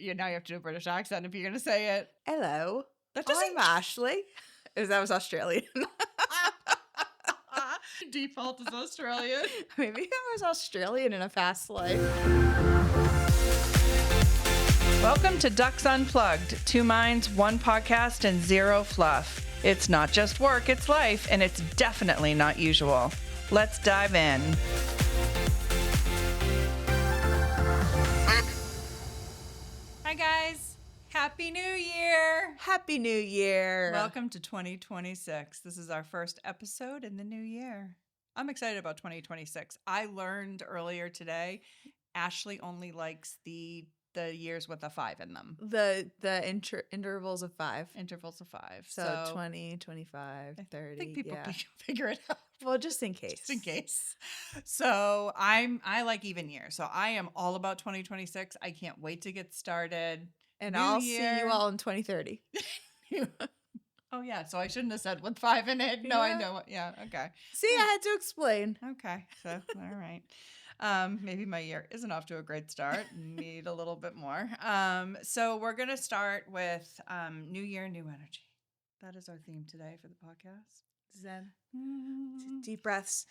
now you have to do a British accent if you're going to say it. Hello. That I'm Ashley. That was Australian. Default is Australian. Maybe I was Australian in a past life. Welcome to Ducks Unplugged. 2 minds, 1 podcast, and 0 fluff. It's not just work, it's life, and it's definitely not usual. Let's dive in. Hi, guys. Happy New Year. Happy New Year. Welcome to 2026. This is our first episode in the new year. I'm excited about 2026. I learned earlier today, Ashley only likes the years with a 5 in them. The intervals of 5. Intervals of 5. So 20, 25, 30. I think people yeah. can figure it out. Well, just in case. Just in case. So I like even years. So I am all about 2026. I can't wait to get started. And New I'll year. see you all in 2030. Oh, yeah. So I shouldn't have said with 5 in it. No, I know. Yeah. Okay. See, I had to explain. Okay. So, all right. Maybe my year isn't off to a great start. Need a little bit more. So we're going to start with New Year, New Energy. That is our theme today for the podcast. Zen. Deep breaths.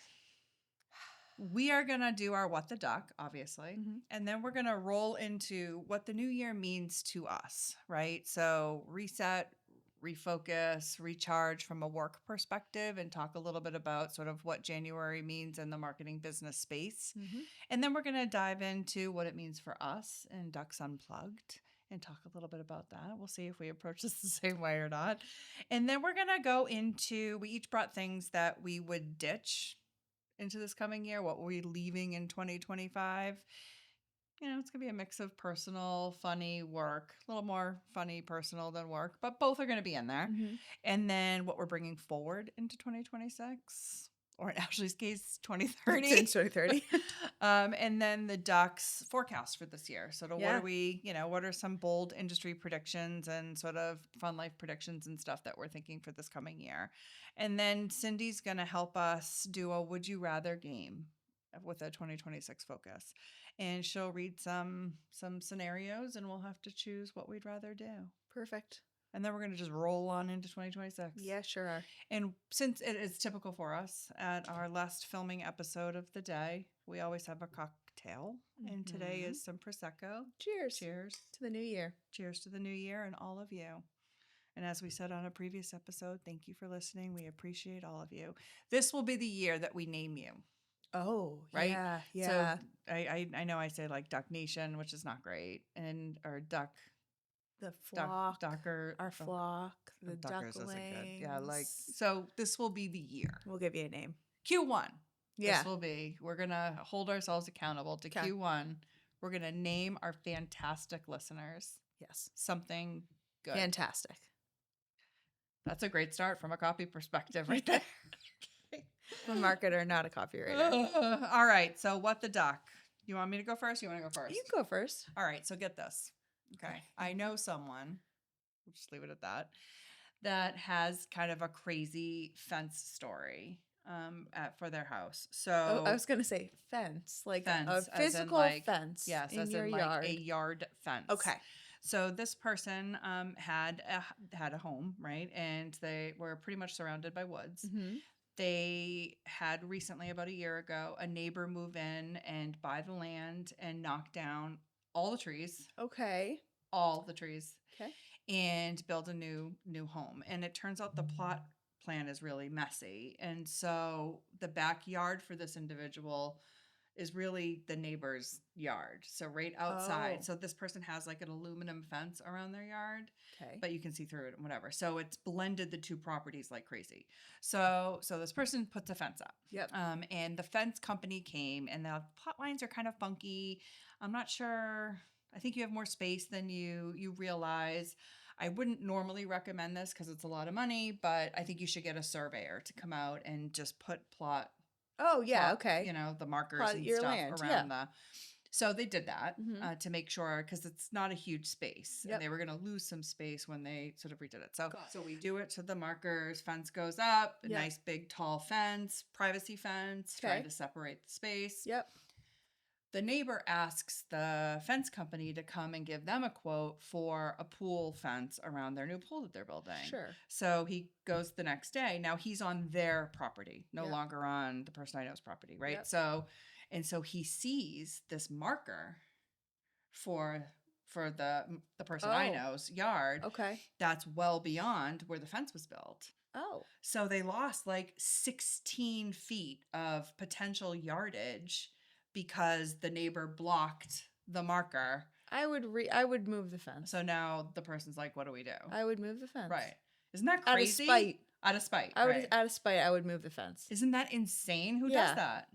We are going to do our What the Duck, obviously. Mm-hmm. And then we're going to roll into what the new year means to us, right? So reset, refocus, recharge from a work perspective, and talk a little bit about sort of what January means in the marketing business space. Mm-hmm. And then we're going to dive into what it means for us in Ducks Unplugged and talk a little bit about that. We'll see if we approach this the same way or not. And then we're going to go into, we each brought things that we would ditch into this coming year. What were we leaving in 2025? You know, it's going to be a mix of personal, funny, work, a little more funny, personal than work, but both are going to be in there. Mm-hmm. And then what we're bringing forward into 2026, or in Ashley's case, 2030. Since 2030. And then the Ducks forecast for this year. So what Yeah. are we, what are some bold industry predictions and sort of fun life predictions and stuff that we're thinking for this coming year? And then Cindy's going to help us do a would you rather game with a 2026 focus. And she'll read some scenarios and we'll have to choose what we'd rather do. Perfect. And then we're going to just roll on into 2026. Yeah, sure are. And since it is typical for us, at our last filming episode of the day, we always have a cocktail. Mm-hmm. And today is some Prosecco. Cheers. Cheers. To the new year. Cheers to the new year and all of you. And as we said on a previous episode, thank you for listening. We appreciate all of you. This will be the year that we name you. Oh, right? Yeah. So I know I say like Duck Nation, which is not great, or Duck. The flock, Ducker, our flock, the Duckers ducklings. Isn't good. Yeah, so this will be the year. We'll give you a name. Q1. Yeah. This will be. We're gonna hold ourselves accountable to Q1. We're gonna name our fantastic listeners. Yes. Something good. Fantastic. That's a great start from a copy perspective, right there. I'm a marketer, not a copywriter. All right. So what the duck? You want me to go first? You want to go first? You can go first. All right. So get this. Okay. I know someone, we'll just leave it at that has kind of a crazy fence story for their house. So I was going to say fence, like fence, a physical fence yes, in as your in yard. Like a yard fence. Okay. So this person had a home, right? And they were pretty much surrounded by woods. Mm-hmm. They had recently, about a year ago, a neighbor move in and buy the land and knock down all the trees. Okay. All the trees. Okay. And build a new home. And it turns out the plot plan is really messy. And so the backyard for this individual is really the neighbor's yard. So right outside. Oh. So this person has like an aluminum fence around their yard. Okay. But you can see through it and whatever. So it's blended the two properties like crazy. So this person puts a fence up. Yep. And the fence company came and the plot lines are kind of funky. I'm not sure. I think you have more space than you realize. I wouldn't normally recommend this because it's a lot of money, but I think you should get a surveyor to come out and just put plot. Oh, yeah. Plot, okay. The markers Plot and your stuff land, around yeah. So they did that Mm-hmm. to make sure, because it's not a huge space. Yep. And they were going to lose some space when they sort of redid it. So we do it to the markers. Fence goes up, a Yep. nice big tall fence, privacy fence, trying to separate the space. Yep. the neighbor asks the fence company to come and give them a quote for a pool fence around their new pool that they're building. Sure. So he goes the next day. Now he's on their property, no Yep. longer on the person I know's property, right? Yep. So he sees this marker for the person I Oh. know's yard Okay. that's well beyond where the fence was built. Oh. So they lost like 16 feet of potential yardage because the neighbor blocked the marker. I would move the fence. So now the person's like, what do we do? I would move the fence. Right. Isn't that Out of crazy? spite. Out of spite. Out Right. of spite, I would move the fence. Isn't that insane? Who Yeah. does that?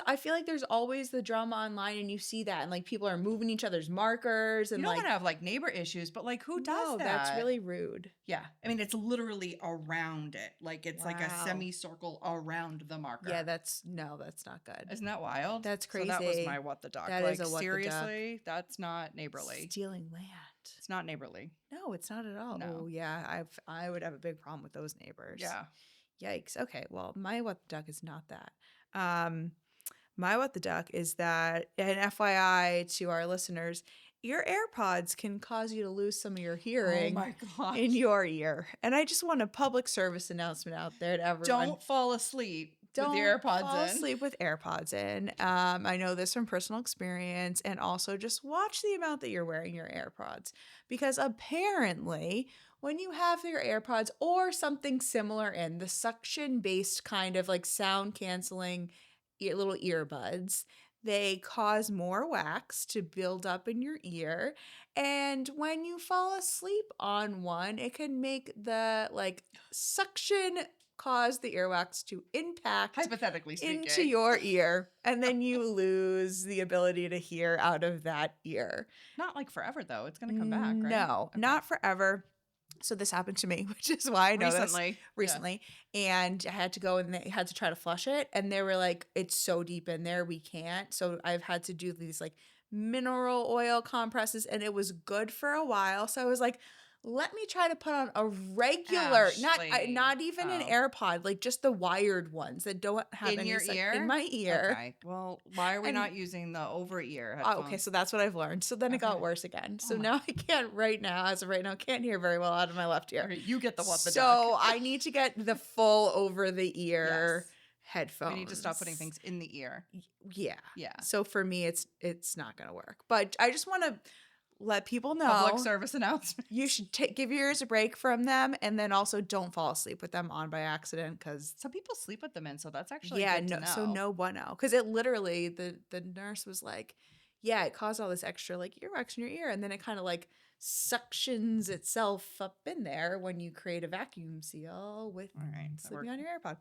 I feel like there's always the drama online, and you see that, and like people are moving each other's markers, and You don't like want to have like neighbor issues, but like who does no, that? that's really rude. Yeah. I mean, it's literally around it. Like it's like a Wow. semicircle around the marker. Yeah, that's not good. Isn't that wild? That's So that was crazy. my what the duck. That like is a what the duck. seriously, that's not neighborly. Stealing land. It's not neighborly. No, it's not at all. No. Oh yeah, I would have a big problem with those neighbors. Yeah. Yikes. Okay, well, my what the duck is not that. My what the duck is that, an FYI to our listeners, your AirPods can cause you to lose some of your hearing Oh my gosh. in your ear. And I just want a public service announcement out there to everyone. Don't fall asleep Don't with your AirPods fall in. asleep with AirPods in. I know this from personal experience, and also just watch the amount that you're wearing your AirPods, because apparently when you have your AirPods or something similar in the suction-based kind of like sound canceling little earbuds, they cause more wax to build up in your ear, and when you fall asleep on one, it can make the like suction cause the earwax to impact Hypothetically speaking. into your ear, and then you lose the ability to hear out of that ear. Not like forever though. It's gonna come back, right? No, Okay. not forever. So this happened to me, which is why I know this recently. and I had to go and they had to try to flush it, and they were like, it's so deep in there, we can't. So I've had to do these like mineral oil compresses, and it was good for a while. So I was like, let me try to put on a regular, Ashley. not even an Oh. AirPod, like just the wired ones that don't have In any your ear? in my ear. Okay. Well, why are we And- not using the over ear Oh, headphones? okay, so that's what I've learned. So then it got Okay. worse again. So Oh my- now I can't as of right now, can't hear very well out of my left ear. Okay, you get the what the So duck. I need to get the full over the ear Yes. headphones. We need to stop putting things in the ear. Yeah. Yeah. So for me, it's not gonna work. But I just want to let people know Public service announcement. you should give your ears a break from them, and then also don't fall asleep with them on by accident, because Some people sleep with them in, so that's actually yeah, good no, to know. so no bueno, because it literally the nurse was like, yeah, it caused all this extra like earwax in your ear, and then it kind of like suctions itself up in there when you create a vacuum seal with All right. So sleeping on your AirPod.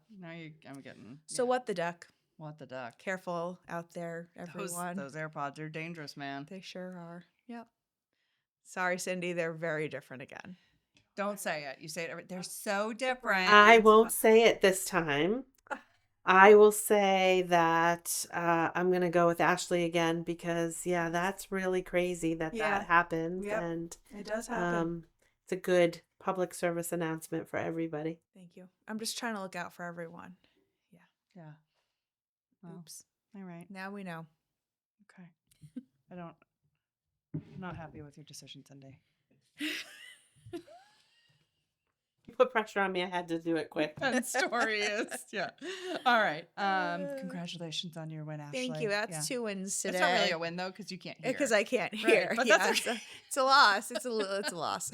I'm getting. So yeah. what the duck? What the duck? Careful out there, everyone. Those AirPods are dangerous, man. They sure are. Yep. Sorry, Cindy. They're very different again. Don't say it. You say it. They're so different. I won't say it this time. I will say that I'm going to go with Ashley again because, yeah, that's really crazy that Yeah. that happens. Yep. And It does happen. it's a good public service announcement for everybody. Thank you. I'm just trying to look out for everyone. Yeah. Well, Oops. all right. Now we know. Okay. I'm not happy with your decision, Cindy. You put pressure on me. I had to do it quick. That story is. Yeah. All right. Congratulations on your win, Ashley. Thank you. That's Yeah. 2 wins today. It's not really a win though, because you can't hear. Because I can't hear. but Yeah, that's it's, okay. it's a loss. It's a loss.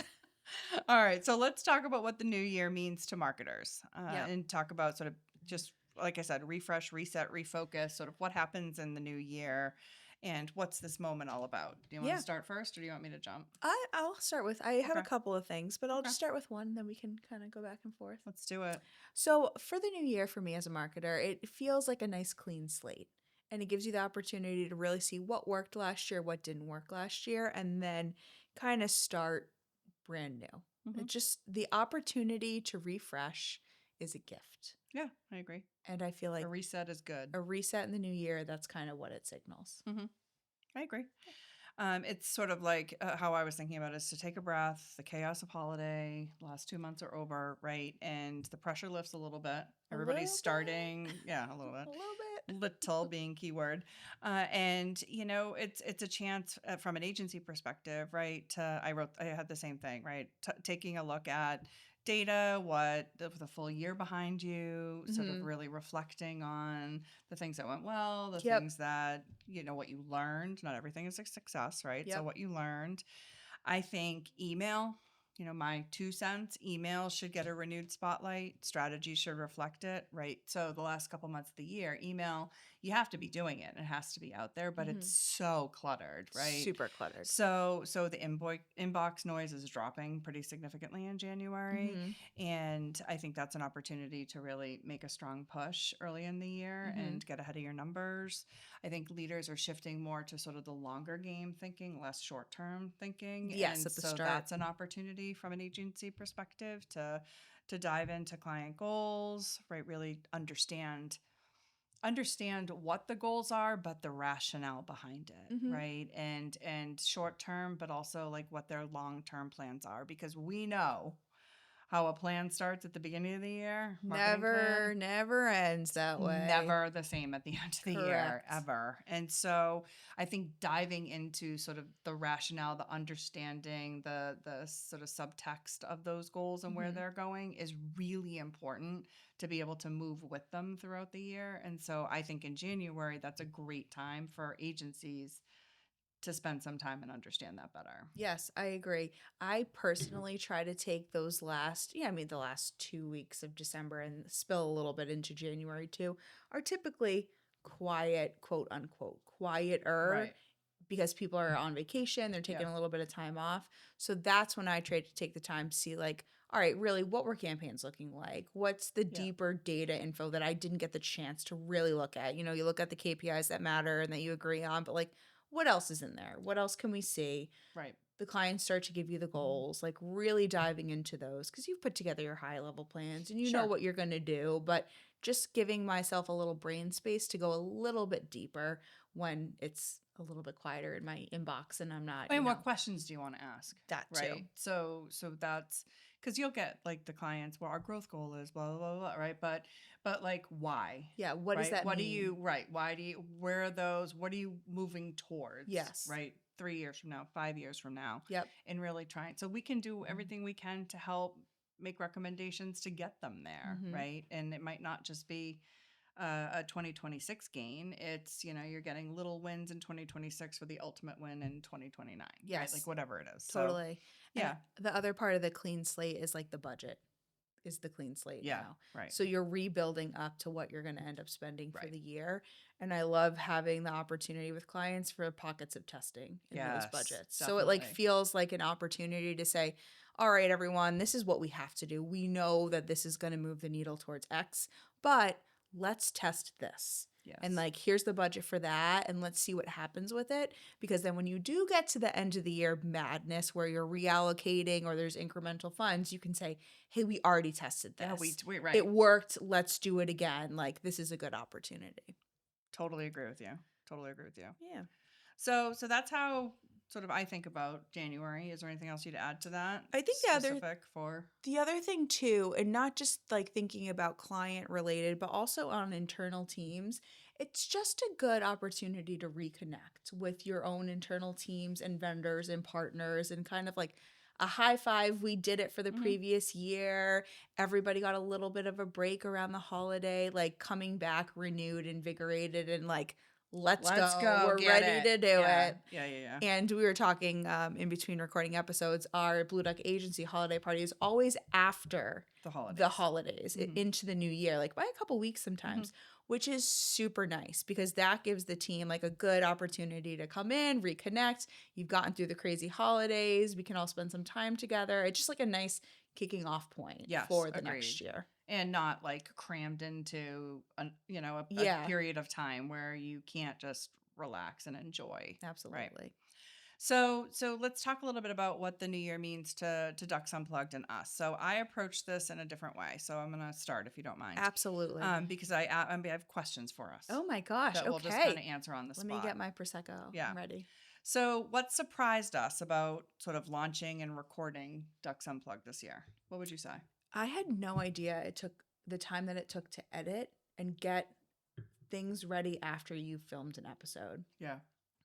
All right. So let's talk about what the new year means to marketers, Yeah. and talk about sort of just like I said, refresh, reset, refocus. Sort of what happens in the new year, and what's this moment all about. Do you want Yeah. to start first, or do you want me to jump? I'll start with. I have a Okay. couple of things, but I'll Okay. just start with one. Then we can kind of go back and forth. Let's do it. So for the new year, for me as a marketer, it feels like a nice clean slate. And it gives you the opportunity to really see what worked last year, what didn't work last year, and then kind of start brand new. Mhm. It's just the opportunity to refresh is a gift. Yeah, I agree. And I feel like A reset is good. a reset in the new year, that's kind of what it signals. I agree. It's sort of like how I was thinking about it, is to take a breath, the chaos of holiday, last 2 months are over, right? And the pressure lifts a little bit. Everybody's little bit. starting, yeah, a little A bit. little bit. little being keyword. And it's a chance from an agency perspective, right? I had the same thing, right? Taking a look at data, what the full year behind you, sort of Mhm. really reflecting on the things that went well, the Yep. things that, what you learned. Not everything is a success, right? So Yep. what you learned. I think email, my 2 cents, email should get a renewed spotlight. Strategy should reflect it, right? So the last couple months of the year, email, you have to be doing it. It has to be out there, but it's Mhm. so cluttered, right? Super cluttered. So the inbox noise is dropping pretty significantly in January, Mhm. and I think that's an opportunity to really make a strong push early in the year Mhm. and get ahead of your numbers. I think leaders are shifting more to sort of the longer game thinking, less short term thinking. Yes, And at the so start. that's an opportunity from an agency perspective to dive into client goals, right? Really understand what the goals are, but the rationale behind it, Mhm. right? And short term, but also like what their long term plans are, because we know how a plan starts at the beginning of the year, marketing plan, Never ends that way. never the same at the end of the year, Correct. ever. And so I think diving into sort of the rationale, the understanding, the sort of subtext of those goals and where Mhm. they're going is really important to be able to move with them throughout the year. And so I think in January, that's a great time for agencies to spend some time and understand that better. Yes, I agree. I personally try to take those the last 2 weeks of December and spill a little bit into January too, are typically quiet, quote unquote, quieter Right. because people are on vacation, they're Yeah. taking a little bit of time off. So that's when I try to take the time to see, like, all right, really, what were campaigns looking like? What's the Yeah. deeper data info that I didn't get the chance to really look at? You look at the KPIs that matter and that you agree on, but like, what else is in there? What else can we see? Right. The clients start to give you the goals, like really diving into those because you've put together your high level plans and you know Sure. what you're going to do, but just giving myself a little brain space to go a little bit deeper when it's a little bit quieter in my inbox and I'm not, And what questions do you want to ask? that too. Right. So that's because you'll get like the clients, well, our growth goal is blah, blah, blah, blah, right? But like why? Yeah. What does Right? that What do mean? you right? Why do you where are those? What are you moving towards? Yes. Right? 3 years from now, 5 years from now. Yep. And really trying. So we can do everything we can to help make recommendations to get them there, Mm-hmm. right? And it might not just be a 2026 gain. It's, you're getting little wins in 2026 for the ultimate win in 2029, right? Like Yes. whatever it is. So, Totally. And yeah. the other part of the clean slate is like the budget is the clean slate Yeah. now. Right. So you're rebuilding up to what you're going to end up spending for Right. the year. And I love having the opportunity with clients for pockets of testing in those Yes, budgets. So it like definitely. feels like an opportunity to say, all right, everyone, this is what we have to do. We know that this is going to move the needle towards X, but let's test this. Yes. And like, here's the budget for that. And let's see what happens with it. Because then when you do get to the end of the year madness where you're reallocating or there's incremental funds, you can say, hey, we already tested this. Yeah, we right. It worked. Let's do it again. Like, this is a good opportunity. Totally agree with you. Totally agree with you. Yeah. So that's how sort of I think about January. Is there anything else you'd add to that? I think specific for the other thing too, and not just like thinking about client related, but also on internal teams, it's just a good opportunity to reconnect with your own internal teams and vendors and partners and kind of like a high five. We did it for the previous year. Everybody got a little bit of a break around the holiday, like coming back renewed, invigorated, and like, let's go. We're ready to do it. Yeah. And we were talking in between recording episodes, our Blue Duck Agency holiday party is always after The holidays into the new year, like by a couple weeks sometimes, which is super nice because that gives the team like a good opportunity to come in, reconnect. You've gotten through the crazy holidays. We can all spend some time together. It's just like a nice kicking off point for the next year. And not like crammed into a period of time where you can't just relax and enjoy. Absolutely. Right. So let's talk a little bit about what the new year means to Ducks Unplugged and us. So I approach this in a different way. So I'm going to start if you don't mind. Absolutely. Because I have questions for us. Oh my gosh. That we'll just kind of answer on the spot. Let me get my Prosecco. Yeah. I'm ready. So what surprised us about sort of launching and recording Ducks Unplugged this year? What would you say? I had no idea it took the time that it took to edit and get things ready after you've filmed an episode. Yeah.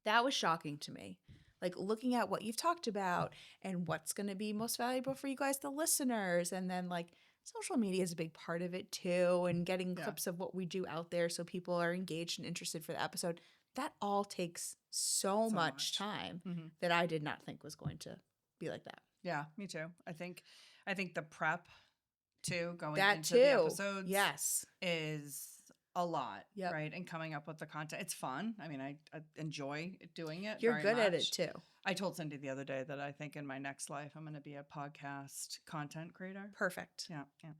That was shocking to me. Like looking at what you've talked about and what's going to be most valuable for you guys, the listeners. And then like social media is a big part of it too. And getting Yeah. clips of what we do out there so people are engaged and interested for the episode. That all takes so much time Mhm. that I did not think was going to be like that. Yeah, me too. I think the prep too, going That into the too. episodes, Yes. is a lot, Yep. right? And coming up with the content. It's fun. I mean, I enjoy doing it. You're very good at it much. too. I told Cindy the other day that I think in my next life I'm going to be a podcast content creator. Perfect. Yeah, yeah.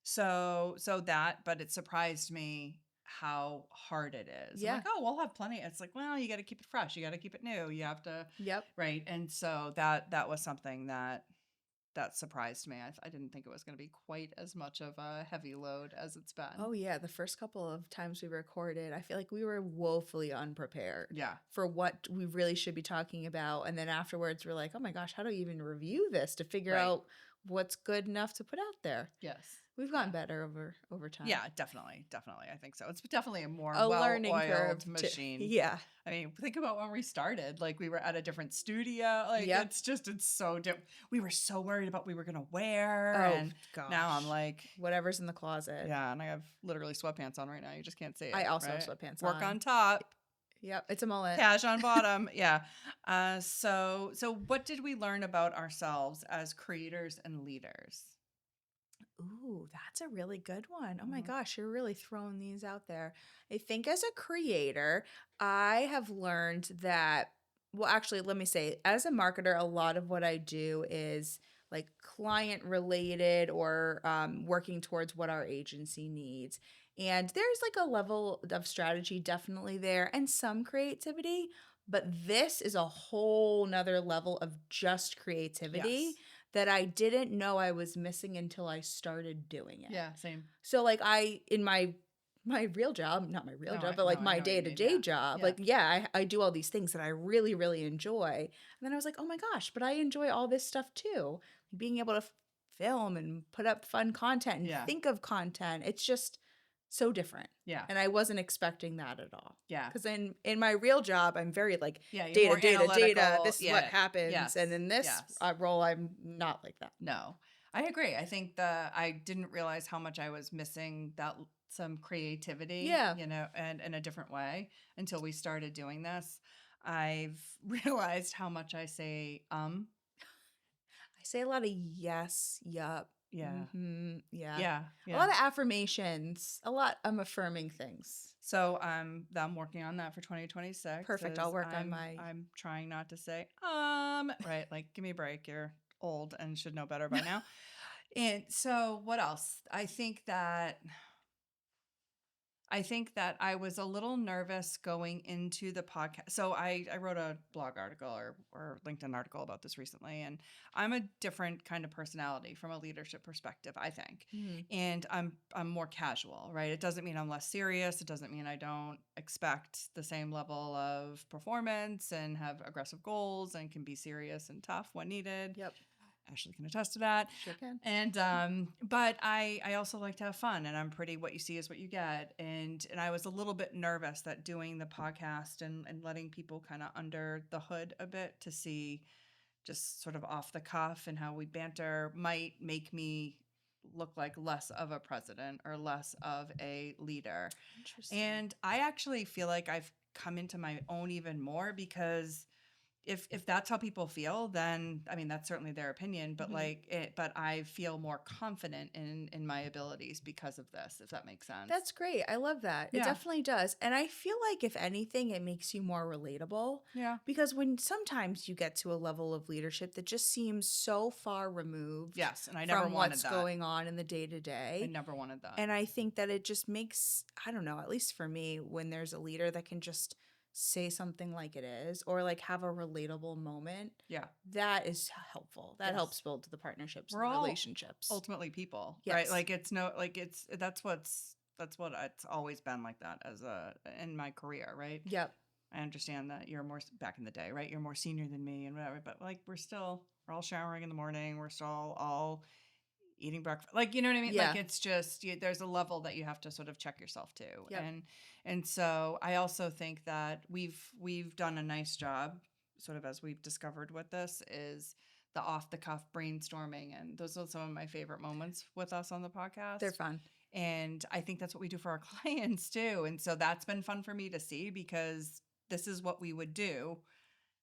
So that, but it surprised me how hard it is. Yeah. I'm like, oh, we'll have plenty. It's like, well, you got to keep it fresh. You got to keep it new. You have to, Yep. right? And so that was something that surprised me. I didn't think it was going to be quite as much of a heavy load as it's been. Oh yeah, the first couple of times we recorded, I feel like we were woefully unprepared. Yeah. For what we really should be talking about, and then afterwards we're like, "Oh my gosh, how do I even review this to figure Right. out what's good enough to put out there?" Yes. We've gotten better over time. Yeah, definitely. I think so. It's definitely a more A learning curve well-oiled too. machine. Yeah. I mean, think about when we started. Like, we were at a different studio. Like, Yep. it's so different. We were so worried about what we were gonna wear, Oh and gosh. now I'm like, whatever's in the closet. yeah, and I have literally sweatpants on right now. You just can't see it. I also right? have sweatpants Work on. on top, Yep, it's a mullet. cash on bottom. Yeah. So what did we learn about ourselves as creators and leaders? Ooh, that's a really good one. Oh my Mhm. gosh, you're really throwing these out there. I think as a creator, I have learned that, well, actually, let me say, as a marketer, a lot of what I do is like client related or working towards what our agency needs. And there's like a level of strategy definitely there and some creativity, but this is a whole nother level of just creativity Yes. that I didn't know I was missing until I started doing it. Yeah. Same. So like in my real job, not my real No, job, I- but like no, I my know what you mean, day-to-day yeah. job, Yeah. like yeah, I do all these things that I really, really enjoy. And then I was like, oh my gosh, but I enjoy all this stuff too. Being able to film and put up fun content and Yeah. think of content. It's just so different. Yeah. And I wasn't expecting that at all. Yeah. Because in my real job, I'm very like Yeah. You're data, more data, data. analytical. This is Yeah. what happens. Yes. And in this Yes. role, I'm not like that. No, I agree. I think I didn't realize how much I was missing some creativity, Yeah. and in a different way until we started doing this. I've realized how much I say, I say a lot of yes, yup, yeah, yeah. yeah, A lot of affirmations. I'm affirming things. So I'm working on that for 2026. Perfect. I'll work on I'm trying not to say right. Like, give me a break. You're old and should know better by now. And so what else? I think that I was a little nervous going into the podcast. So I wrote a blog article or LinkedIn article about this recently, and I'm a different kind of personality from a leadership perspective, I think. And I'm more casual, right? It doesn't mean I'm less serious. It doesn't mean I don't expect the same level of performance and have aggressive goals and can be serious and tough when needed. Yep. Ashley can attest to that. Sure can. And but I also like to have fun, and I'm pretty what you see is what you get. And I was a little bit nervous that doing the podcast and letting people kind of under the hood a bit to see just sort of off the cuff and how we banter might make me look like less of a president or less of a leader. Interesting. And I actually feel like I've come into my own even more because if that's how people feel, then I mean that's certainly their opinion, but but I feel more confident in my abilities because of this, if that makes sense. That's great. I love that. It Yeah. definitely does. And I feel like if anything, it makes you more relatable. Yeah. Because when sometimes you get to a level of leadership that just seems so far removed Yes, and I never from wanted what's that. going on in the day to day. I never wanted that. And I think that it just makes, I don't know, at least for me, when there's a leader that can just say something like it is or like have a relatable moment, yeah. that is helpful. That Yes. helps build the partnerships We're and all relationships. Ultimately people, Yes. right? Like that's what it's always been like that in my career, right? Yep. I understand that you're more back in the day, right? You're more senior than me and whatever, but like we're all showering in the morning. We're still all eating breakfast. Like, you know what I mean? Yeah. Like, it's just, there's a level that you have to sort of check yourself to. Yep. And so I also think that we've done a nice job, sort of as we've discovered with this, is the off the cuff brainstorming. And those are some of my favorite moments with us on the podcast. They're fun. And I think that's what we do for our clients too. And so that's been fun for me to see, because this is what we would do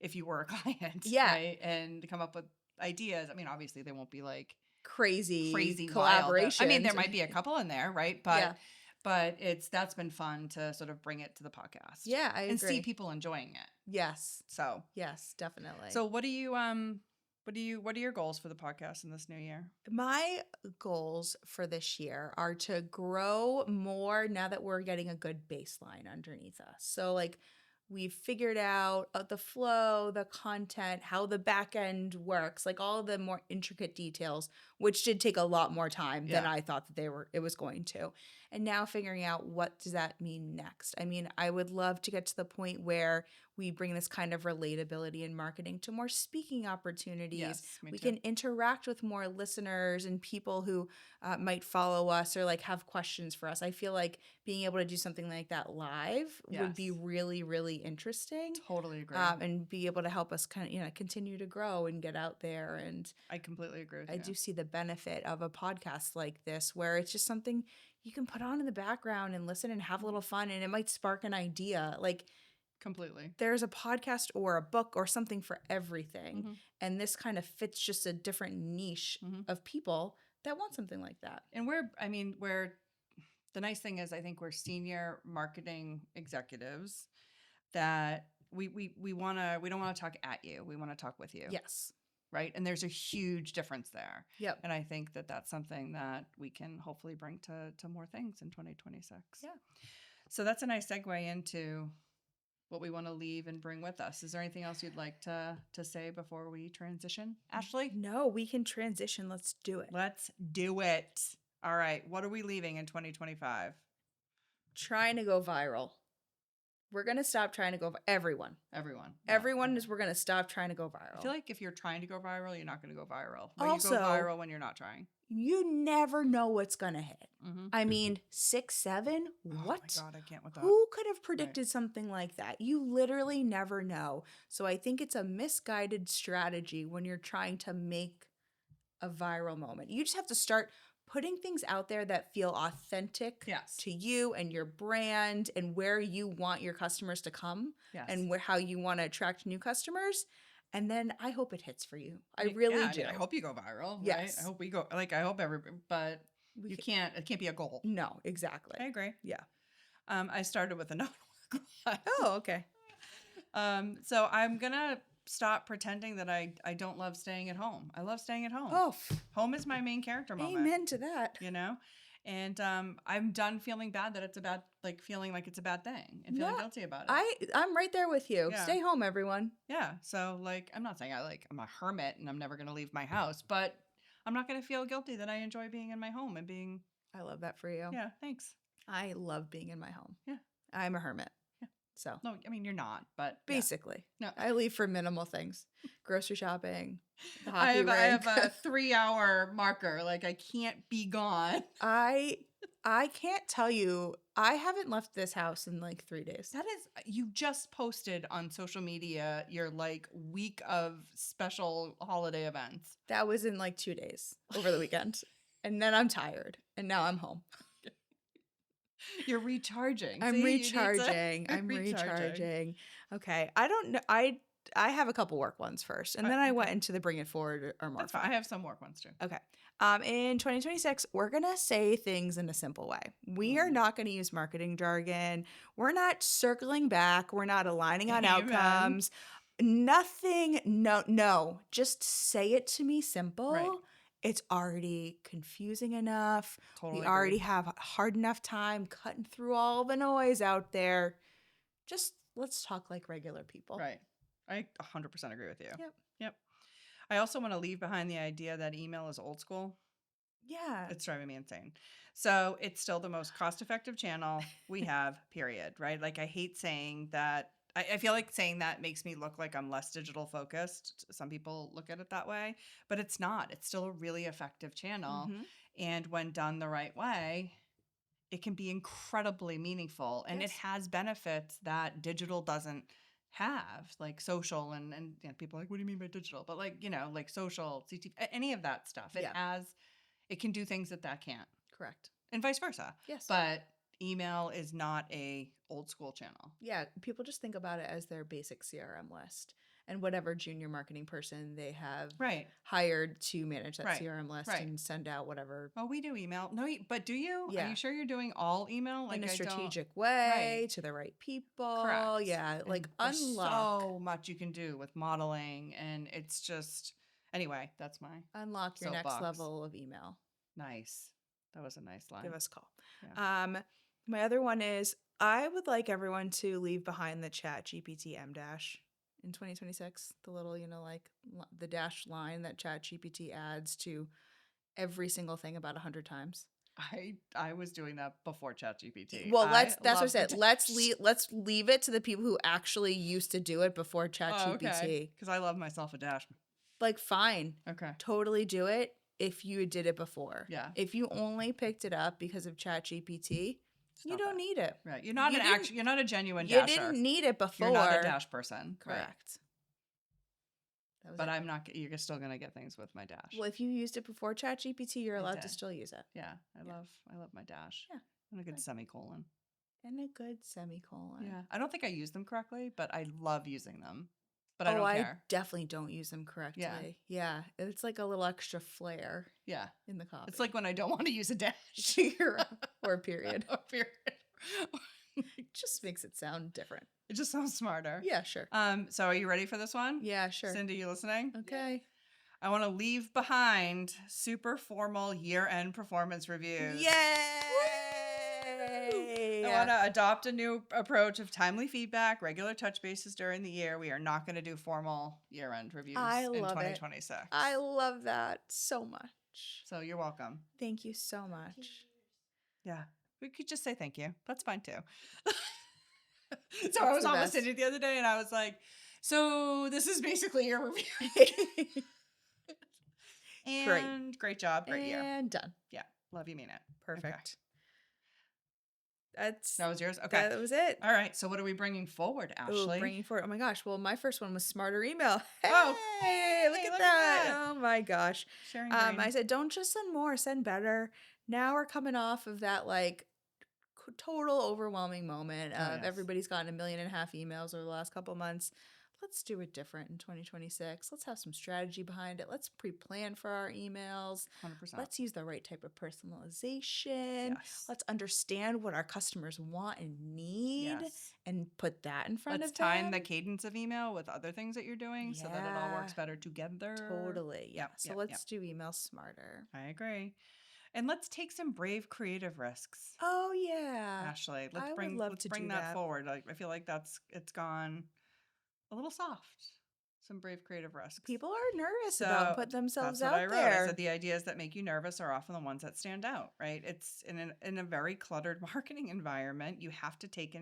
if you were a client, Yeah. right? And come up with ideas. I mean, obviously they won't be like Crazy wild. collaboration. I mean, there might be a couple in there, right? But Yeah. but that's been fun to sort of bring it to the podcast. Yeah, I and see agree. people enjoying it. Yes. So Yes, definitely. So what are your goals for the podcast in this new year? My goals for this year are to grow more now that we're getting a good baseline underneath us. So like we've figured out the flow, the content, how the back end works, like all the more intricate details, which did take a lot more time than Yeah. I thought that it was going to. And now figuring out what does that mean next. I mean, I would love to get to the point where we bring this kind of relatability in marketing to more speaking opportunities. Yes, me We too. can interact with more listeners and people who might follow us or like have questions for us. I feel like being able to do something like that live would be Yes. really, really interesting. Totally agree. And be able to help us kind of, continue to grow and get out there. And I completely agree with I you. do see the benefit of a podcast like this, where it's just something you can put on in the background and listen and have a little fun, and it might spark an idea. Like, Completely. there's a podcast or a book or something for everything. Mhm. And this kind of fits just a different niche Mhm. of people that want something like that. And the nice thing is, I think we're senior marketing executives that we don't want to talk at you. We want to talk with you. Yes. Right. And there's a huge difference there. Yep. And I think that that's something that we can hopefully bring to more things in 2026. Yeah. So that's a nice segue into what we want to leave and bring with us. Is there anything else you'd like to say before we transition, Ashley? No, we can transition. Let's do it. Let's do it. All right. What are we leaving in 2025? Trying to go viral. We're going to stop trying to go everyone. Everyone. We're going to stop trying to go viral. I feel like if you're trying to go viral, you're not going to go viral. But Also, you go viral when you're not trying. You never know what's going to hit. Mm-hmm. I mean, 6, 7, what? Oh my God, I can't with that. Who could have predicted something like that? You literally never know. So I think it's a misguided strategy when you're trying to make a viral moment. You just have to start putting things out there that feel authentic to you and your brand and where you want your customers to come and how you want to attract new customers. And then I hope it hits for you. I really do. I hope you go viral. Yes. Right? I hope we go. Like, I hope everybody, but it can't be a goal. No, exactly. I agree. Yeah. I started with a no. Oh, okay. So I'm going to stop pretending that I don't love staying at home. I love staying at home. Oh, home is my main character moment. Amen to that. You know? And I'm done feeling bad that it's a bad, like feeling like it's a bad thing and feeling guilty about it. I'm right there with you. Yeah. Stay home, everyone. Yeah. So like, I'm not saying I'm a hermit and I'm never going to leave my house, but I'm not going to feel guilty that I enjoy being in my home and being. I love that for you. Yeah. Thanks. I love being in my home. Yeah. I'm a hermit. Yeah. So. No, I mean, you're not, but. Basically. Yeah. No. I leave for minimal things. Grocery shopping. The hockey I rink. have a 3-hour marker. Like I can't be gone. I can't tell you. I haven't left this house in like 3 days. That is, you just posted on social media your like week of special holiday events. That was in like 2 days over the weekend. And then I'm tired. And now I'm home. You're recharging. I'm See, recharging. I'm recharging. Okay. I don't know. I have a couple work ones first. And then I went into the bring it forward or more. That's fine. I have some work ones too. Okay. In 2026, we're going to say things in a simple way. We are not going to use marketing jargon. We're not circling back. We're not aligning on outcomes. Nothing. No. Just say it to me simple. Right. It's already confusing enough. Totally we already have a hard enough time cutting through all the noise out there. Just let's talk like regular people. Right. I 100% agree with you. Yep. I also want to leave behind the idea that email is old school. Yeah. It's driving me insane. So it's still the most cost-effective channel we have, period. Right? Like I hate saying that. I feel like saying that makes me look like I'm less digital focused. Some people look at it that way, but it's not. It's still a really effective channel. Mm-hmm. And when done the right way, it can be incredibly meaningful. And it Yes. has benefits that digital doesn't have, like social and people are like, what do you mean by digital? But like, like social, any of that stuff. It can do things that can't, Correct. and vice versa. Yes. But email is not a old school channel. Yeah, people just think about it as their basic CRM list and whatever junior marketing person they have Right. hired to manage that Right. CRM list Right. and send out whatever Well, we do email. No, but do you? Are Yeah. you sure you're doing all email? Like in a I don't. strategic way Right. to the right people. Correct. Yeah, like And there's unlock so much you can do with modeling, and it's just anyway. That's my unlock your next soapbox. level of email. Nice. That was a nice line. Give us a call. Yeah. My other one is I would like everyone to leave behind the Chat GPT M dash in 2026. The little, like the dash line that Chat GPT adds to every single thing about 100 times. I was doing that before ChatGPT. Well, that's what I love said. the Let's leave it to the people who actually used to do it before Chat Oh, GPT. okay. Because I love myself a dash. Like, fine, Okay. totally do it if you did it before. Yeah. If you only picked it up because of Chat GPT, you Stop don't it. need it. Right. You're not you're not a genuine You dasher. didn't need it before. You're not a dash person. Right. Correct. That was But it. I'm not. You're still gonna get things with my dash. Well, if you used it before Chat GPT, you're I allowed to did. still use it. Yeah. I Yeah. love my dash. Yeah. And a good Right. semicolon. And a good semicolon. Yeah. I don't think I use them correctly, but I love using them. But I don't I care. definitely don't use them correctly. Yeah. It's like a little extra flair Yeah. in the copy. It's like when I don't want to use a dash. or a period. A period. It just makes it sound different. It just sounds smarter. Yeah, sure. So are you ready for this one? Yeah, sure. Cindy, you listening? Okay. I want to leave behind super formal year-end performance reviews. Yay! I want to adopt a new approach of timely feedback, regular touch bases during the year. We are not going to do formal year-end reviews in 2026. I love that so much. So you're welcome. Thank you so much. Yeah. We could just say thank you. That's fine too. So I was on with Cindy the other day and I was like, so this is basically your review. And great job. Great year. And done. Yeah. Love you, mean it. Perfect. Okay. That was yours? Okay. That was it. All right. So what are we bringing forward, Ashley? Ooh, bringing forward. Oh my gosh. Well, my first one was smarter email. Oh, Hey, look at that. Oh my gosh. Sharing I said, don't just send more, send better. Now we're coming off of that like total overwhelming moment of everybody's gotten 1.5 million emails over the last couple of months. Let's do it different in 2026. Let's have some strategy behind it. Let's pre-plan for our emails. 100%. Let's use the right type of personalization. Yes. Let's understand what our customers want and need Yes. and put that in front Let's of them. time the cadence of email with other things that you're doing so that it all works Yeah. better together. Totally. Yeah. Yep, So yep, let's do email smarter. I agree. And let's take some brave creative risks. Oh yeah. Ashley, I let's would bring love let's to bring do that that. forward. Like I feel like it's gone a little soft. Some brave creative risks. People are nervous about putting themselves that's out what I wrote. there. I said the ideas that make you nervous are often the ones that stand out, right? It's in a very cluttered marketing environment. You have to take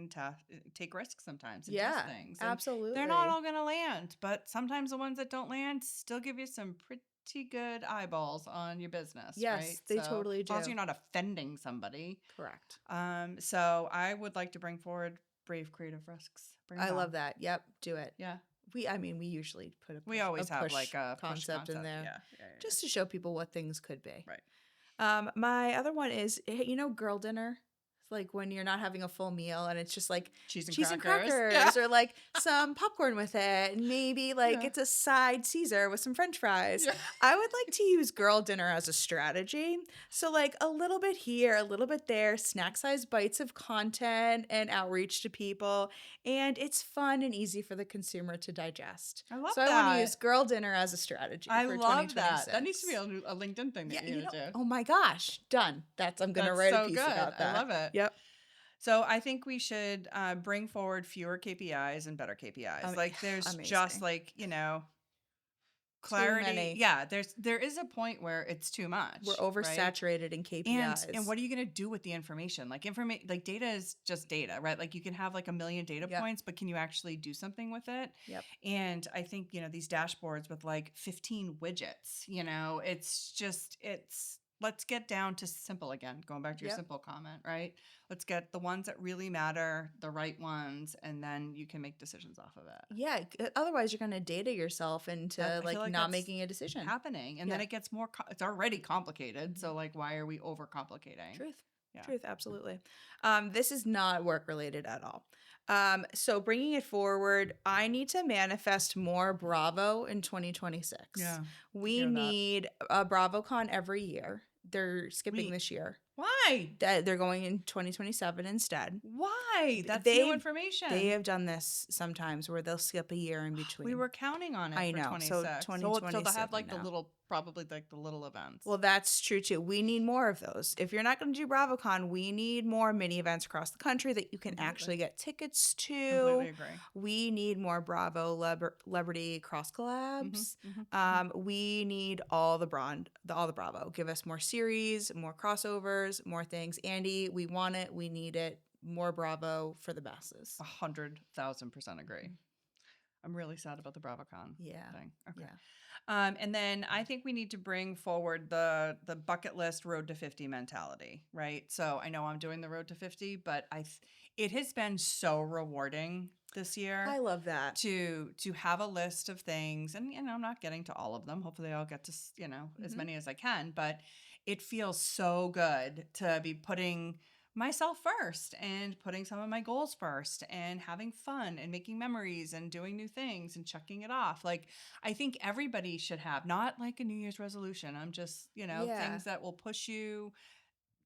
risks sometimes and test things. And absolutely. they're not all going to land, but sometimes the ones that don't land still give you some pretty good eyeballs on your business. Yes, right? they totally As long as do. you're not offending somebody. Correct. So I would like to bring forward brave creative risks. I love that. Yep, do it. Yeah. We usually put a push, We always have push like a push concept in there, Yeah. just to show people what things could be. Right. My other one is, girl dinner. It's like when you're not having a full meal and it's just like cheese and crackers. crackers or like some popcorn with it, and maybe like Yeah. it's a side Caesar with some French fries. Yeah. I would like to use girl dinner as a strategy. So like a little bit here, a little bit there, snack size bites of content and outreach to people, and it's fun and easy for the consumer to digest. I love so that. I want to use girl dinner as a strategy. I for love that. 2026. That needs to be a LinkedIn thing that you do. Oh my gosh, done. I'm gonna That's write so a piece good. about that. I love it. Yep. So I think we should bring forward fewer KPIs and better KPIs. Like there's just amazing. like, clarity. many. Yeah, there is a point where it's too much. We're right? oversaturated in KPIs. And what are you going to do with the information? Like like data is just data, right? Like you can have like a million data Yep. points, but can you actually do something with it? Yep. And I think, these dashboards with like 15 widgets, let's get down to simple again, going back to your Yep. simple comment, right? Let's get the ones that really matter, the right ones, and then you can make decisions off of it. Yeah, otherwise you're going to data yourself into I feel like not that's making a decision. happening, and then Yeah. it gets more it's already complicated, so like why are we overcomplicating? Truth. Yeah. Truth, absolutely. This is not work related at all. So bringing it forward, I need to manifest more Bravo in 2026. Yeah. We hear that. need a BravoCon every year. They're skipping Wait. this year. Why? They're going in 2027 instead. Why? That's They- new information. They have done this sometimes where they'll skip a year in between. We were counting on it I for know. 26. So So they'll 2027 have like now. probably like the little events. Well, that's true too. We need more of those. If you're not going to do BravoCon, we need more mini events across the country that you can Completely. actually get tickets to. Completely agree. We need more Bravo celebrity cross collabs. We need all the Bravo. Give us more series, more crossovers, more things. Andy, we want it. We need it. More Bravo for the masses. 100,000% agree. I'm really sad about the BravoCon Yeah. thing. Okay. Yeah. And then I think we need to bring forward the bucket list road to 50 mentality, right? So I know I'm doing the road to 50, but it has been so rewarding this year. I love that. To have a list of things, and I'm not getting to all of them. Hopefully I'll get to as many as I can, but it feels so good to be putting myself first and putting some of my goals first and having fun and making memories and doing new things and checking it off. Like I think everybody should have, not like a New Year's resolution. I'm just, things that will push you,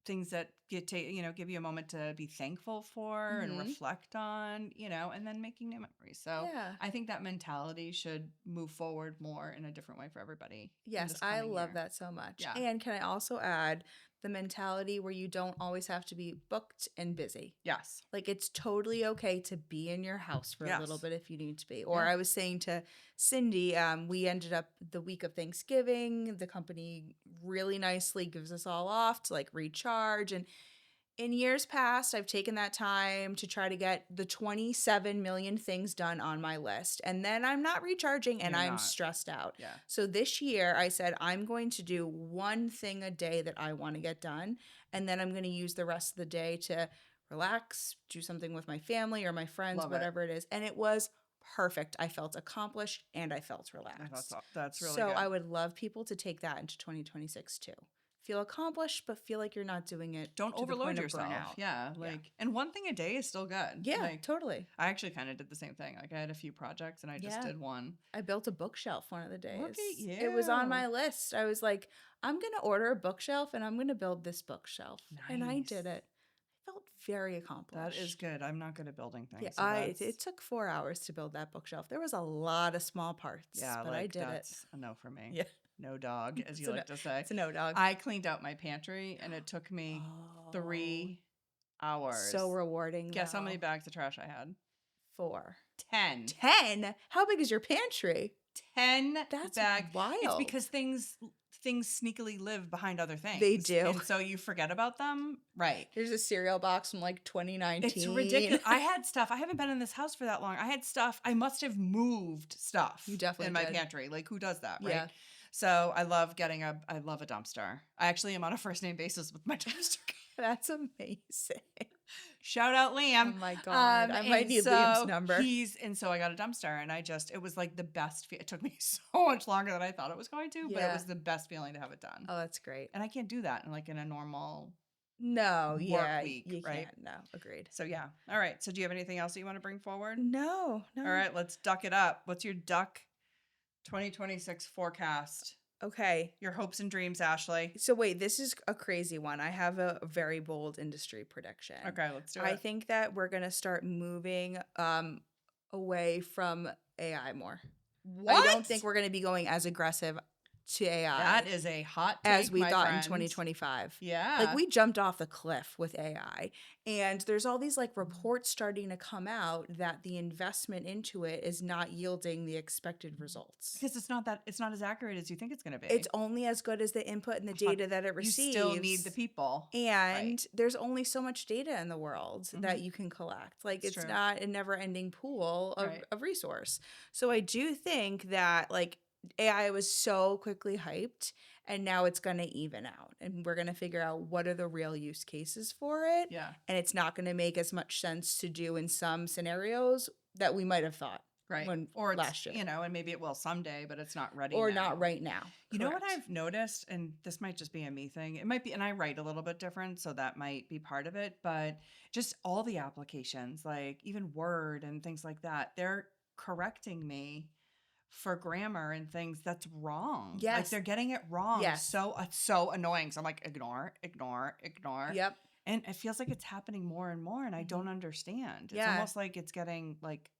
things that give you a moment to be thankful for and reflect on, and then making new memories. So Yeah. I think that mentality should move forward more in a different way for everybody. Yes, I love that so much. Yeah. And can I also add the mentality where you don't always have to be booked and busy? Yes. Like it's totally okay to be in your house for a little Yes. bit if you need to be. Or Yeah. I was saying to Cindy, we ended up the week of Thanksgiving. The company really nicely gives us all off to like recharge. And in years past, I've taken that time to try to get the 27 million things done on my list. And then I'm not recharging and You're I'm not. stressed out. Yeah. So this year I said, I'm going to do one thing a day that I want to get done. And then I'm going to use the rest of the day to relax, do something with my family or my friends, Love it. whatever it is. And it was perfect. I felt accomplished and I felt relaxed. That's really so good. I would love people to take that into 2026 too. Feel accomplished, but feel like you're not doing it. Don't to the overload point of yourself. burnout. Yeah. And one thing a day is still good. Yeah, Like, totally. I actually kind of did the same thing. Like I had a few projects and I just did one. I built a bookshelf one of the days. Look at you. It was on my list. I was like, I'm going to order a bookshelf and I'm going to build this bookshelf. And I did Nice. it. I felt very accomplished. That is good. I'm not good at building things. Yeah, so it took 4 hours to build that bookshelf. There was a lot of small parts, yeah, but like I did it. that's a no for me. Yeah. No dog, as It's you a like to say. It's a no dog. I cleaned out my pantry and it took me 3 hours. So rewarding. Guess how though. many bags of trash I had? 4. 10. 10? How big is your pantry? 10 That's bags. wild. It's because things sneakily live behind other things. They do. And so you forget about them. Right. There's a cereal box from like 2019. It's ridiculous. I had stuff. I haven't been in this house for that long. I had stuff. I must have moved stuff. You definitely in my did. pantry. Like who does that, right? Yeah. So I love I love a dumpster. I actually am on a first name basis with my dumpster. That's amazing. Shout out Liam. Oh my God. I might and need so Liam's number. So I got a dumpster and it was like the best. It took me so much longer than I thought it was going to, but it Yeah. was the best feeling to have it done. Oh, that's great. And I can't do that in a normal. No, Work yeah, week, you right? can't. No, agreed. So yeah. All right. So do you have anything else that you want to bring forward? No. All right, let's duck it up. What's your duck 2026 forecast? Okay. Your hopes and dreams, Ashley. So wait, this is a crazy one. I have a very bold industry prediction. Okay, let's do it. I think that we're going to start moving away from AI more. What? I don't think we're going to be going as aggressive to AI That is a hot take, as we my thought in friend. 2025. Yeah. Like we jumped off the cliff with AI, and there's all these like reports starting to come out that the investment into it is not yielding the expected results. Because it's not as accurate as you think it's going to be. It's only as good as the input and the data that it You receives. still need the people. And Right. there's only so much data in the world that Mhm. you can collect. Like It's it's true. not a never ending pool Right. of resource. So I do think that like AI was so quickly hyped and now it's going to even out and we're going to figure out what are the real use cases for it. Yeah. And it's not going to make as much sense to do in some scenarios that we might have thought Right. when Or last year. and maybe it will someday, but it's not ready Or now. not right now. You know what Correct. I've noticed, and this might just be a me thing. It might be, and I write a little bit different, so that might be part of it. But just all the applications, like even Word and things like that, they're correcting me for grammar and things that's wrong. Like Yes. they're getting it wrong. Yes. So it's so annoying. So I'm like, ignore, ignore, ignore. Yep. And it feels like it's happening more and more, and I Mhm. don't understand. It's Yeah. almost like it's getting like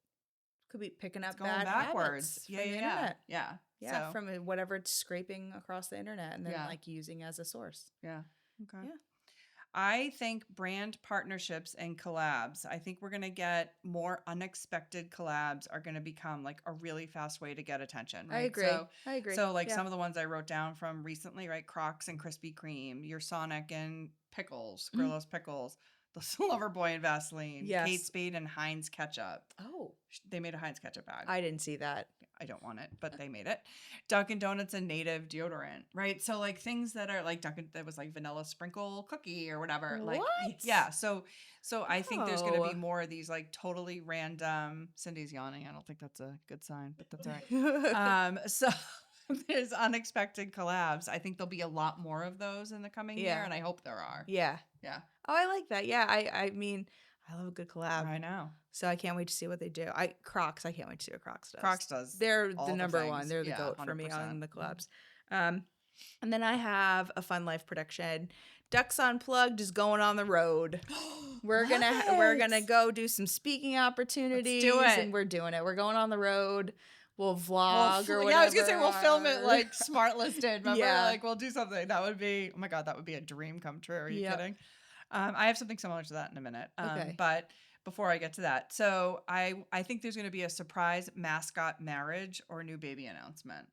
Could be picking up it's going bad backwards. habits Yeah, from the yeah, internet. yeah. Yeah, So, from whatever it's scraping across the internet and then Yeah. like using as a source. yeah. Okay. Yeah. I think brand partnerships and collabs, I think we're going to get more unexpected collabs are going to become like a really fast way to get attention, right? I agree. I agree. So like Yeah. some of the ones I wrote down from recently, right? Crocs and Krispy Kreme, your Sonic and Pickles, Mhm. Grillo's Pickles, the Loverboy and Vaseline, Yes. Kate Spade and Heinz Ketchup. Oh, They made a Heinz Ketchup bag. I didn't see that. I don't want it, but they made it. Dunkin' Donuts and Native deodorant, right? So like things that are like Dunkin' that was like vanilla sprinkle cookie or whatever. Like What? yeah. So I think there's gonna be Oh. more of these like totally random. Cindy's yawning. I don't think that's a good sign, but that's all right. So there's unexpected collabs. I think there'll be a lot more of those in the coming year, Yeah. and I hope there are. Yeah. Yeah. Oh, I like that. Yeah. I mean, I love a good collab. I know. So I can't wait to see what they do. Crocs, I can't wait to see what Crocs does. Crocs does. They're all the the number one. things. They're the Yeah, goat for me 100%. on the collabs. And then I have a fun life prediction. Ducks Unplugged is going on the road. We're gonna go do some speaking opportunities. it. And we're doing it. We're going on the road. We'll vlog or whatever. Yeah, I was gonna say we'll film it like smart listed. Remember, Yeah. like we'll do something. That would be, oh my god, that would be a dream come true. Are you Yep. kidding? I have something similar to that in a minute. Okay. But before I get to that, so I think there's gonna be a surprise mascot marriage or new baby announcement.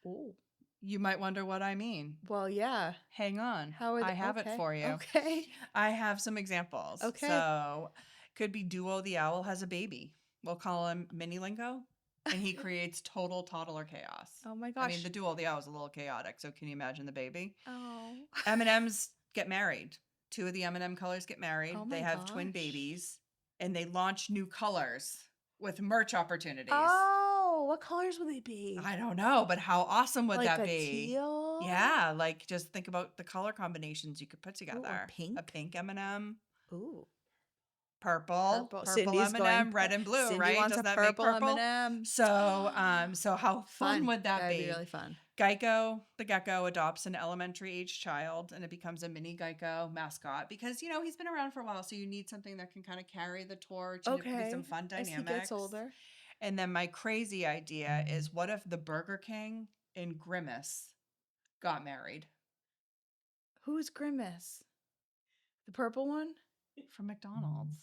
Ooh. You might wonder what I mean. Well, yeah. Hang on, How are I have it okay. for you. Okay. I have some examples. Okay. So could be Duo the owl has a baby. We'll call him Mini Lingo, and he creates total toddler chaos. Oh my I gosh. mean, the Duo the owl is a little chaotic. So can you imagine the baby? Oh. M&Ms get married. 2 of the M&M colors get married. Oh They my have twin gosh. babies, and they launch new colors with merch opportunities. Oh, what colors would they be? I don't know, but how awesome would like that a be? teal? Yeah, like just think about the color combinations you could put together. pink? A pink M&M, Ooh. purple Cindy's M&M, going red and blue, Cindy right? wants Doesn't a that make purple purple? M&M. So how fun would that That'd be? be really fun. Geico, the gecko, adopts an elementary age child and it becomes a mini Geico mascot because, he's been around for a while. So you need something that can kind of carry the torch and it could be some fun As dynamics. he gets older. And then my crazy idea is what if the Burger King and Grimace got married Who's Grimace? The purple one? from McDonald's?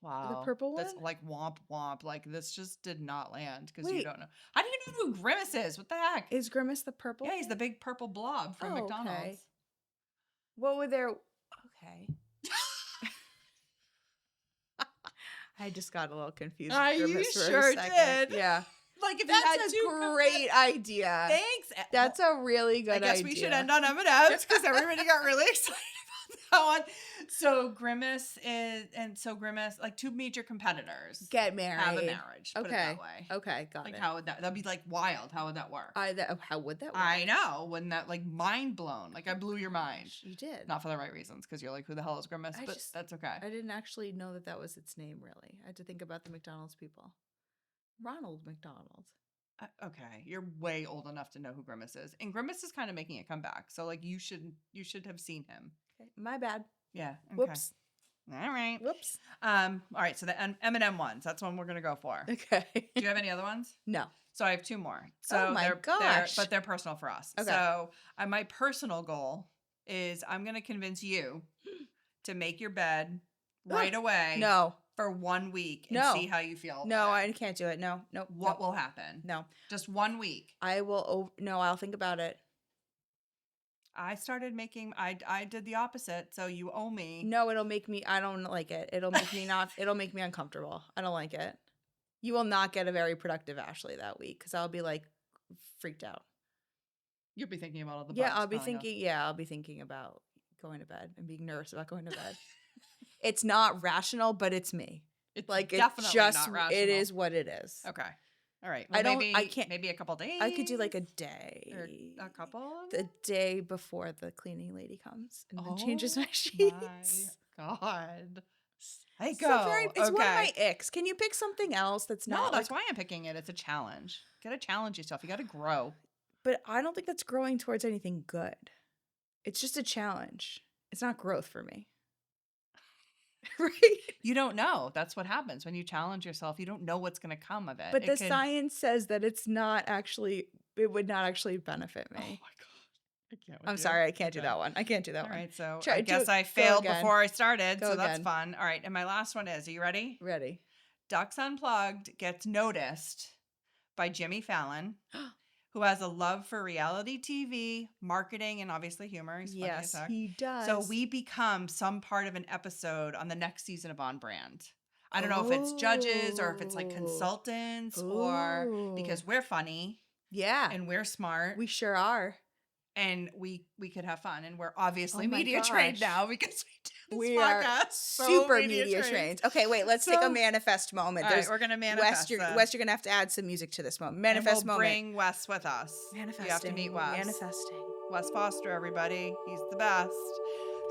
Wow. purple That's one? like womp womp. Like this just did not land because you Wait. don't know. How do you know who Grimace is? What the heck? Is Grimace the purple? Yeah, he's the big purple blob from Oh, McDonald's. okay. What would their okay. I just got a little confused. with You Grimace for a sure second. did. Yeah. Like if That's you had a two great idea. Thanks. That's a really good idea. I guess we should end on M&M's because everybody got really excited about that one. So Grimace like 2 major competitors Get married. have a marriage. Put it Okay. that way. Okay, got Like it. how would that'd be like wild. How would that work? How would that work? I know. Wouldn't that like mind blown? Like I blew your mind. You did. Not for the right reasons because you're like, who the hell is Grimace? I But just- that's okay. I didn't actually know that was its name, really. I had to think about the McDonald's people. Ronald McDonald. Okay, you're way old enough to know who Grimace is, and Grimace is kind of making a comeback. So like you should have seen him. Okay. My bad. Yeah. Okay. Whoops. All right. Whoops. All right. So the M&M ones. That's one we're gonna go for. Okay. Do you have any other ones? No. So I have two more. Oh So my they're gosh. but they're personal for us. Okay. So my personal goal is I'm gonna convince you to make your bed right away. No. For 1 week and No. see how you feel. No, about it. I can't do it. No. No. What no. will happen? No. Just 1 week. I will. No, I'll think about it. I started making. I did the opposite. So you owe me. No, it'll make me. I don't like it. It'll make me not. It'll make me uncomfortable. I don't like it. You will not get a very productive Ashley that week because I'll be like freaked out. You'll be thinking about all the. Yeah, bugs I'll be smelling up. thinking. Yeah, I'll be thinking about going to bed and being nervous about going to bed. It's not rational, but it's me. It's Like definitely it's just. not rational. It is what it is. Okay. All right. I don't- Maybe, I can't- Maybe a couple days. I could do like a day. Or a couple. The day before the cleaning lady comes and then changes Oh my sheets. My God. It's Psycho. it's one of my icks. Can you pick something else that's No, not? that's like, why I'm picking it. It's a challenge. You gotta challenge yourself. You gotta grow. But I don't think that's growing towards anything good. It's just a challenge. It's not growth for me. Right? You don't know. That's what happens when you challenge yourself. You don't know what's gonna come of it. But It the could- science says that it would not actually benefit Oh my me. God. I can't. I'm sorry, I can't do that one. I can't do that All one. right, so Try- I guess do- I go failed again. before I started, Go so that's again. fun. All right, and my last one is, are you ready? Ready. Ducks Unplugged gets noticed by Jimmy Fallon, who has a love for reality TV, marketing, and obviously humor. He's funny as Yes, heck. he does. So we become some part of an episode on the next season of On Brand. I don't know if it's judges or if it's like Ooh. consultants or Ooh. because we're funny Yeah, and we're smart we sure are. and we could have fun, and we're obviously Oh my media trained gosh. now because we do this We are podcast. So super media trained. Okay, wait, let's take a So- manifest moment. All right, There's we're gonna Wes, manifest. Wes, you're gonna have to add some music to this moment. and Manifest we'll moment. bring Wes with us. Manifesting. You have to meet Wes. Manifesting. Wes Foster, everybody. He's the best.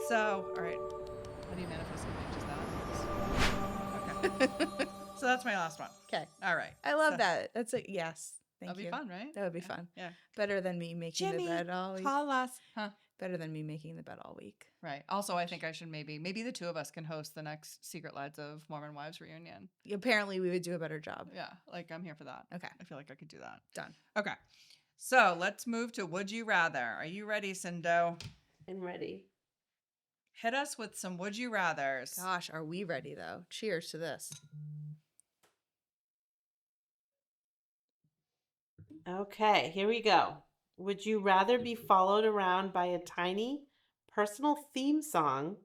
So, all right. How do you manifest something? Just that? Okay. So that's my last one. Okay. All right. I love So- that. That's a yes. Thank That'll you. be fun, right? That would be fun. Yeah. Better than me making Jimmy, the bed all week. call us. Huh? Better than me making the bed all week. Right. Also, I think I should maybe the two of us can host the next Secret Lives of Mormon Wives reunion. Apparently, we would do a better job. Yeah. Like, I'm here for that. Okay. I feel like I could do that. Done. Okay. So let's move to Would You Rather. Are you ready, Cindo? I'm ready. Hit us with some Would You Rathers. Gosh, are we ready though? Cheers to this. Okay, here we go. Would you rather be followed around by a tiny personal theme song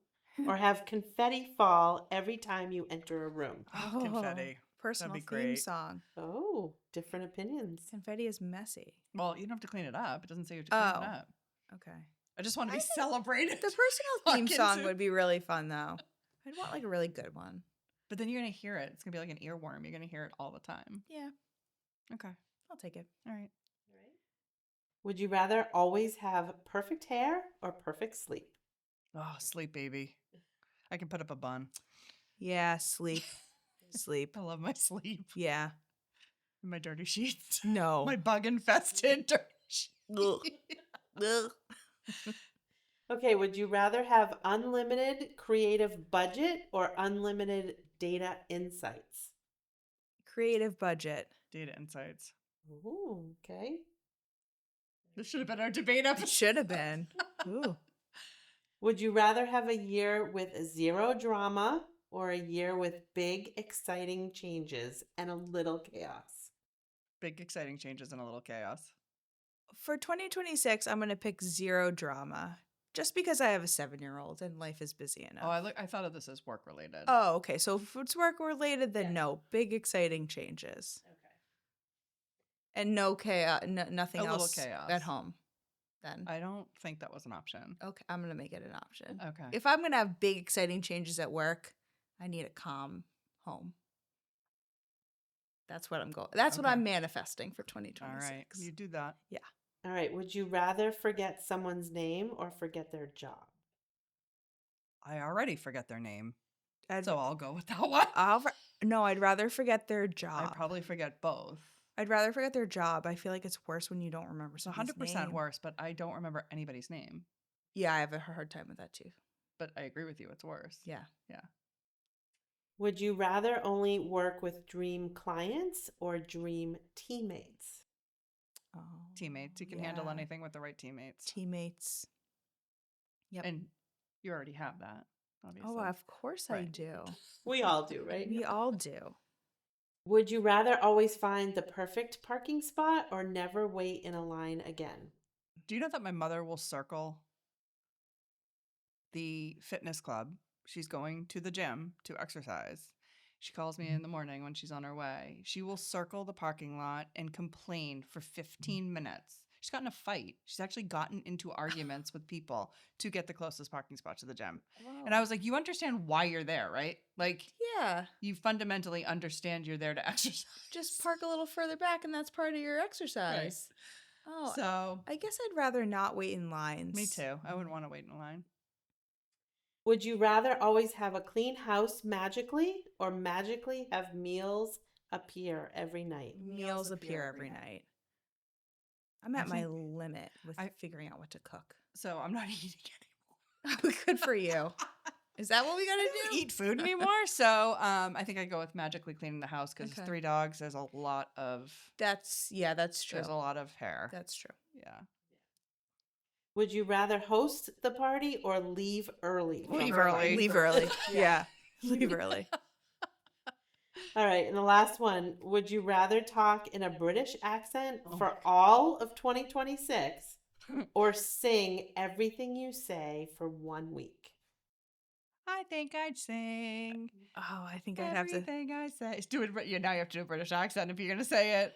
or have confetti fall every time you enter a room? Oh, confetti. Personal be theme great. song. Oh, different opinions. Confetti is messy. Well, you don't have to clean it up. It doesn't say you have to clean it Oh. up. Okay. I just want to I be think celebrated. The personal theme Fucking song soup. would be really fun though. I'd want like a really good one. But then you're going to hear it. It's going to be like an earworm. You're going to hear it all the time. Yeah, Okay. I'll take it. All right. Would you rather always have perfect hair or perfect sleep? Oh, sleep, baby. I can put up a bun. Yeah, sleep. Sleep. I love my sleep. Yeah. And my dirty sheets. No. My bug infested dirty Ugh. sheets. Ugh. Okay, would you rather have unlimited creative budget or unlimited data insights? Creative budget. Data insights. Ooh, okay. This should have been our debate It episode. should have been. Ooh. Would you rather have a year with zero drama or a year with big, exciting changes and a little chaos? Big, exciting changes and a little chaos. For 2026, I'm going to pick zero drama just because I have a 7-year-old and life is busy enough. Oh, I thought of this as work related. Oh, okay. So if it's work related, then no. Big, exciting changes. Okay. And no chaos, nothing A little else chaos. at home. Then. I don't think that was an option. Okay, I'm going to make it an option. Okay. If I'm going to have big, exciting changes at work, I need a calm home. That's what I'm going. That's what Okay. I'm manifesting for All 2026. right. You do that. All right. Would you rather forget someone's name or forget their job? I already forget their name. I'd, So I'll go with that one. no, I'd rather forget their job. I probably forget both. I'd rather forget their job. I feel like it's worse when you don't remember It's somebody's 100% name. worse, but I don't remember anybody's name. Yeah, I have a hard time with that too. But I agree with you. It's worse. Yeah. Yeah. Would you rather only work with dream clients or dream teammates? Oh, Teammates. You can handle yeah. anything with the right teammates. Teammates. Yep. And you already have that, obviously. Oh, of course I Right. do. We all do, right? We all do. Would you rather always find the perfect parking spot or never wait in a line again? Do you know that my mother will circle the fitness club? She's going to the gym to exercise. She calls me in the morning when she's on her way. She will circle the parking lot and complain for 15 minutes. She's gotten in a fight. She's actually gotten into arguments with people to get the closest parking spot to the gym. And I was like, you understand why you're there, right? Like, yeah. you fundamentally understand you're there to exercise. Just park a little further back and that's part of your exercise. Oh, So, I guess I'd rather not wait in lines. me too. I wouldn't want to wait in line. Would you rather always have a clean house magically or magically have meals appear every night? Meals appear every night. I'm I at my think limit with figuring out what to cook. So I'm not eating anymore. Good for you. Is that what we gotta I don't do? eat food anymore. So I think I go with magically cleaning the house because Okay. 3 dogs. There's a lot of That's true. there's a lot of hair. That's true. Yeah. Would you rather host the party or leave early? from Leave the early. party? Leave early. Yeah. Leave early. All right, and the last one. Would you rather talk in a British accent Oh for all of 2026 or sing everything you say for 1 week? I think I'd sing Oh, I think I'd have to. everything I say. Do it. Now you have to do a British accent if you're gonna say it.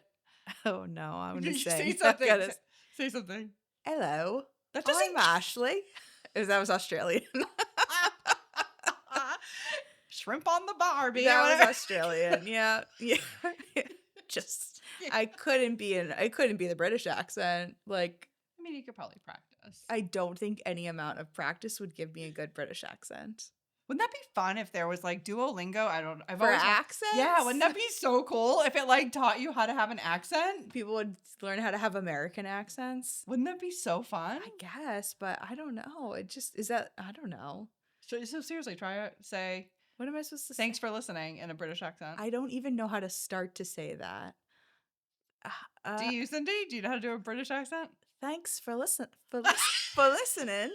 Oh no, I'm gonna You say say something. I've gotta- Say something. Hello. That doesn't. I'm Ashley. That was Australian. Shrimp on the Barbie. That or was whatever. Australian. Yeah. Yeah. Just I couldn't be the British accent. Like I mean, you could probably practice. I don't think any amount of practice would give me a good British accent. Wouldn't that be fun if there was like Duolingo? I've For always accents? Yeah, wouldn't that be so cool if it like taught you how to have an accent? People would learn how to have American accents? Wouldn't that be so fun? I guess, but I don't know. It just is that I don't know. So seriously, try it. Say What am I supposed to thanks say? for listening in a British accent. I don't even know how to start to say that. Do you, Cindy? Do you know how to do a British accent? Thanks for listening. For listening.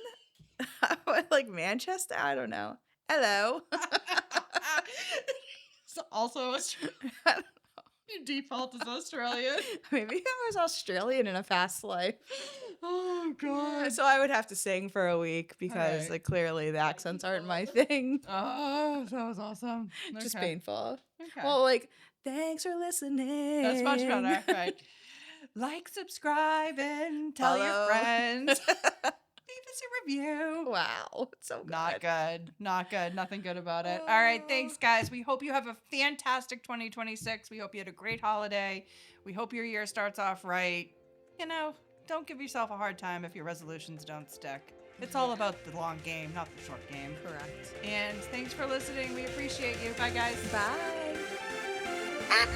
Like Manchester? I don't know. Hello. So also, your default is Australian. Maybe I was Australian in a past life. Oh god. So I would have to sing for a week because Alright. like clearly the accents aren't my thing. Oh, that was awesome. Just Okay. painful. Okay. Well, like, thanks for listening. That's much better. Right. Like, subscribe, and tell your Follow. friends. Leave us a review. Wow. It's so good. Not good. Not good. Nothing good about it. All right. Thanks, guys. We hope you have a fantastic 2026. We hope you had a great holiday. We hope your year starts off right. You know, don't give yourself a hard time if your resolutions don't stick. It's all about the long game, not the short game. Correct. And thanks for listening. We appreciate you. Bye, guys. Bye. Ah!